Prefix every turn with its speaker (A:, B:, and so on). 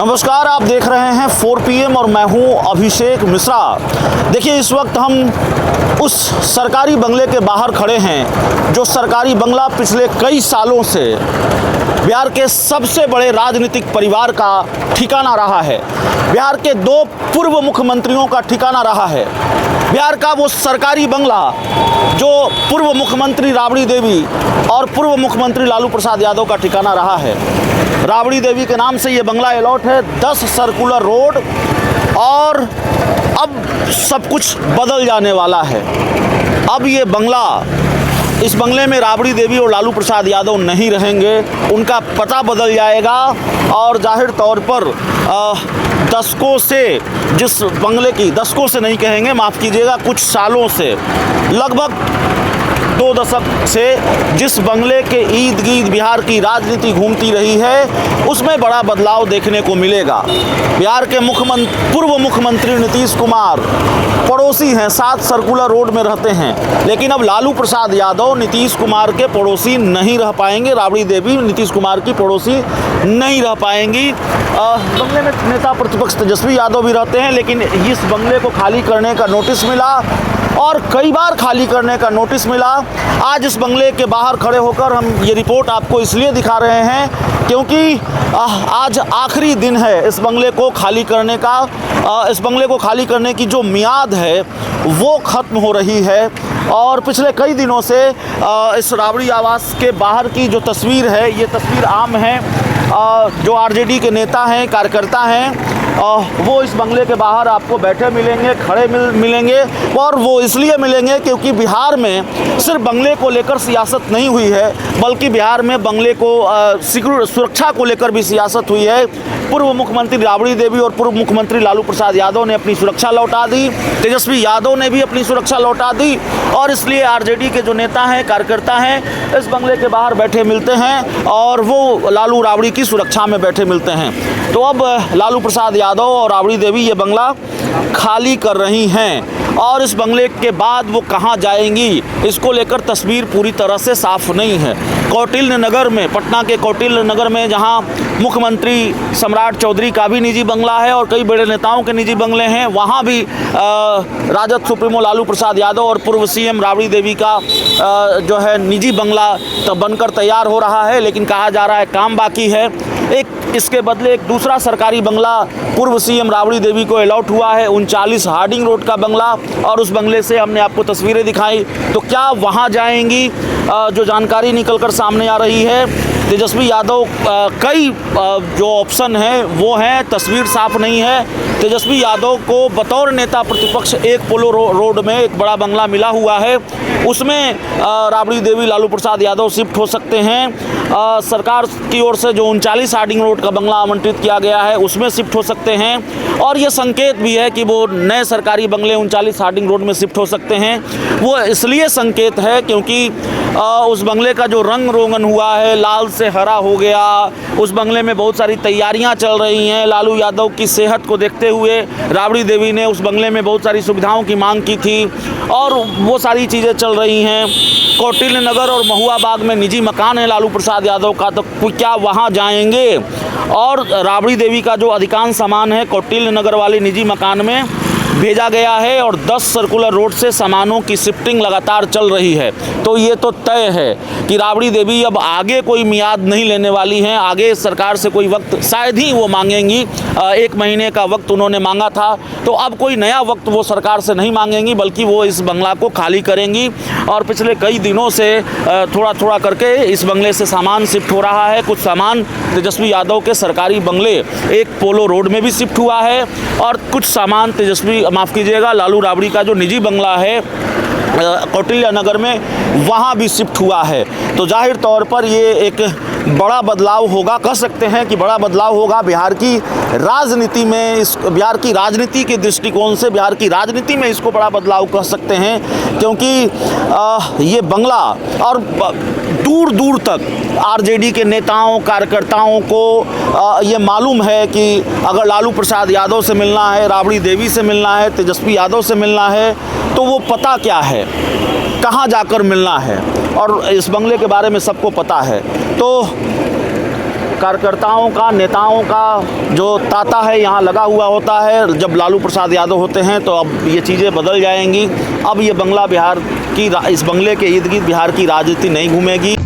A: नमस्कार, आप देख रहे हैं 4 PM और मैं हूं अभिषेक मिश्रा। देखिए, इस वक्त हम उस सरकारी बंगले के बाहर खड़े हैं जो सरकारी बंगला पिछले कई सालों से बिहार के सबसे बड़े राजनीतिक परिवार का ठिकाना रहा है। बिहार के 2 पूर्व मुख्यमंत्रियों का ठिकाना रहा है। बिहार का वो सरकारी बंगला जो पूर्व मुख्यमंत्री राबड़ी देवी और पूर्व मुख्यमंत्री लालू प्रसाद यादव का ठिकाना रहा है। राबड़ी देवी के नाम से ये बंगला अलॉट है 10 सर्कुलर रोड, और अब सब कुछ बदल जाने वाला है। अब ये बंगला, इस बंगले में राबड़ी देवी और लालू प्रसाद यादव नहीं रहेंगे, उनका पता बदल जाएगा। और जाहिर तौर पर दशकों से जिस बंगले की, दशकों से नहीं कहेंगे, माफ़ कीजिएगा, कुछ सालों से, लगभग 2 दशक से जिस बंगले के इर्द गिर्द बिहार की राजनीति घूमती रही है, उसमें बड़ा बदलाव देखने को मिलेगा। बिहार के पूर्व मुख्यमंत्री नीतीश कुमार पड़ोसी हैं, 7 सर्कुलर रोड में रहते हैं, लेकिन अब लालू प्रसाद यादव नीतीश कुमार के पड़ोसी नहीं रह पाएंगे। राबड़ी देवी नीतीश कुमार की पड़ोसी नहीं रह पाएंगी। बंगले में नेता प्रतिपक्ष तेजस्वी यादव भी रहते हैं, लेकिन इस बंगले को खाली करने का नोटिस मिला और कई बार खाली करने का नोटिस मिला। आज इस बंगले के बाहर खड़े होकर हम ये रिपोर्ट आपको इसलिए दिखा रहे हैं क्योंकि आज आखिरी दिन है इस बंगले को खाली करने का। इस बंगले को खाली करने की जो मियाद है वो ख़त्म हो रही है। और पिछले कई दिनों से इस राबड़ी आवास के बाहर की जो तस्वीर है, ये तस्वीर आम है। जो आरजेडी के नेता हैं, कार्यकर्ता हैं, वो इस बंगले के बाहर आपको बैठे मिलेंगे, खड़े मिलेंगे। और वो इसलिए मिलेंगे क्योंकि बिहार में सिर्फ बंगले को लेकर सियासत नहीं हुई है, बल्कि बिहार में बंगले को सुरक्षा को लेकर भी सियासत हुई है। पूर्व मुख्यमंत्री राबड़ी देवी और पूर्व मुख्यमंत्री लालू प्रसाद यादव ने अपनी सुरक्षा लौटा दी, तेजस्वी यादव ने भी अपनी सुरक्षा लौटा दी, और इसलिए आरजेडी के जो नेता हैं, कार्यकर्ता हैं, इस बंगले के बाहर बैठे मिलते हैं और वो लालू राबड़ी की सुरक्षा में बैठे मिलते हैं। तो अब लालू प्रसाद यादव और राबड़ी देवी ये बंगला खाली कर रही हैं, और इस बंगले के बाद वो कहाँ जाएंगी, इसको लेकर तस्वीर पूरी तरह से साफ नहीं है। कौटिल्य नगर में, पटना के कौटिल्य नगर में, जहाँ मुख्यमंत्री सम्राट चौधरी का भी निजी बंगला है और कई बड़े नेताओं के निजी बंगले हैं, वहाँ भी राजद सुप्रीमो लालू प्रसाद यादव और पूर्व सीएम राबड़ी देवी का जो है निजी बंगला बनकर तैयार हो रहा है। लेकिन कहा जा रहा है काम बाकी है। इसके बदले एक दूसरा सरकारी बंगला पूर्व सीएम राबड़ी देवी को अलॉट हुआ है, 39 हार्डिंग रोड का बंगला, और उस बंगले से हमने आपको तस्वीरें दिखाई। तो क्या वहां जाएंगी? जो जानकारी निकलकर सामने आ रही है, तेजस्वी यादव कई जो ऑप्शन हैं वो हैं, तस्वीर साफ नहीं है। तेजस्वी यादव को बतौर नेता प्रतिपक्ष एक पोलो रोड में एक बड़ा बंगला मिला हुआ है, उसमें राबड़ी देवी, लालू प्रसाद यादव शिफ्ट हो सकते हैं। सरकार की ओर से जो 39 हार्डिंग रोड का बंगला आवंटित किया गया है उसमें शिफ्ट हो सकते हैं। और ये संकेत भी है कि वो नए सरकारी बंगले 39 हार्डिंग रोड में शिफ्ट हो सकते हैं। वो इसलिए संकेत है क्योंकि उस बंगले का जो रंग रोगन हुआ है, लाल से हरा हो गया, उस बंगले में बहुत सारी तैयारियां चल रही हैं। लालू यादव की सेहत को देखते हुए राबड़ी देवी ने उस बंगले में बहुत सारी सुविधाओं की मांग की थी, और वो सारी चीज़ें चल रही हैं। कौटिल्य नगर और महुआ बाग में निजी मकान है लालू प्रसाद यादव का, तो क्या वहाँ जाएंगे? और राबड़ी देवी का जो अधिकांश सामान है कौटिल्य नगर वाले निजी मकान में भेजा गया है, और 10 सर्कुलर रोड से सामानों की शिफ्टिंग लगातार चल रही है। तो ये तो तय है कि राबड़ी देवी अब आगे कोई मियाद नहीं लेने वाली हैं। आगे सरकार से कोई वक्त शायद ही वो मांगेंगी। 1 महीने का वक्त उन्होंने मांगा था, तो अब कोई नया वक्त वो सरकार से नहीं मांगेंगी, बल्कि वो इस बंगला को खाली करेंगी। और पिछले कई दिनों से थोड़ा थोड़ा करके इस बंगले से सामान शिफ्ट हो रहा है। कुछ सामान तेजस्वी यादव के सरकारी बंगले एक पोलो रोड में भी शिफ्ट हुआ है, और कुछ सामान माफ़ कीजिएगा, लालू राबड़ी का जो निजी बंगला है कौटिल्य नगर में, वहाँ भी शिफ्ट हुआ है। तो जाहिर तौर पर ये एक बड़ा बदलाव होगा, कह सकते हैं कि बड़ा बदलाव होगा बिहार की राजनीति में। इस बिहार की राजनीति के दृष्टिकोण से, बिहार की राजनीति में इसको बड़ा बदलाव कह सकते हैं, क्योंकि ये बंगला और दूर दूर तक आरजेडी के नेताओं, कार्यकर्ताओं को ये मालूम है कि अगर लालू प्रसाद यादव से मिलना है, राबड़ी देवी से मिलना है, तेजस्वी यादव से मिलना है, तो वो पता क्या है, कहाँ जाकर मिलना है, और इस बंगले के बारे में सबको पता है। तो कार्यकर्ताओं का, नेताओं का जो तांता है यहाँ लगा हुआ होता है। जब लालू प्रसाद यादव होते हैं तो अब ये चीज़ें बदल जाएंगी। अब ये बंगला बिहार की, इस बंगले के इर्द गिर्द बिहार की राजनीति नहीं घूमेगी।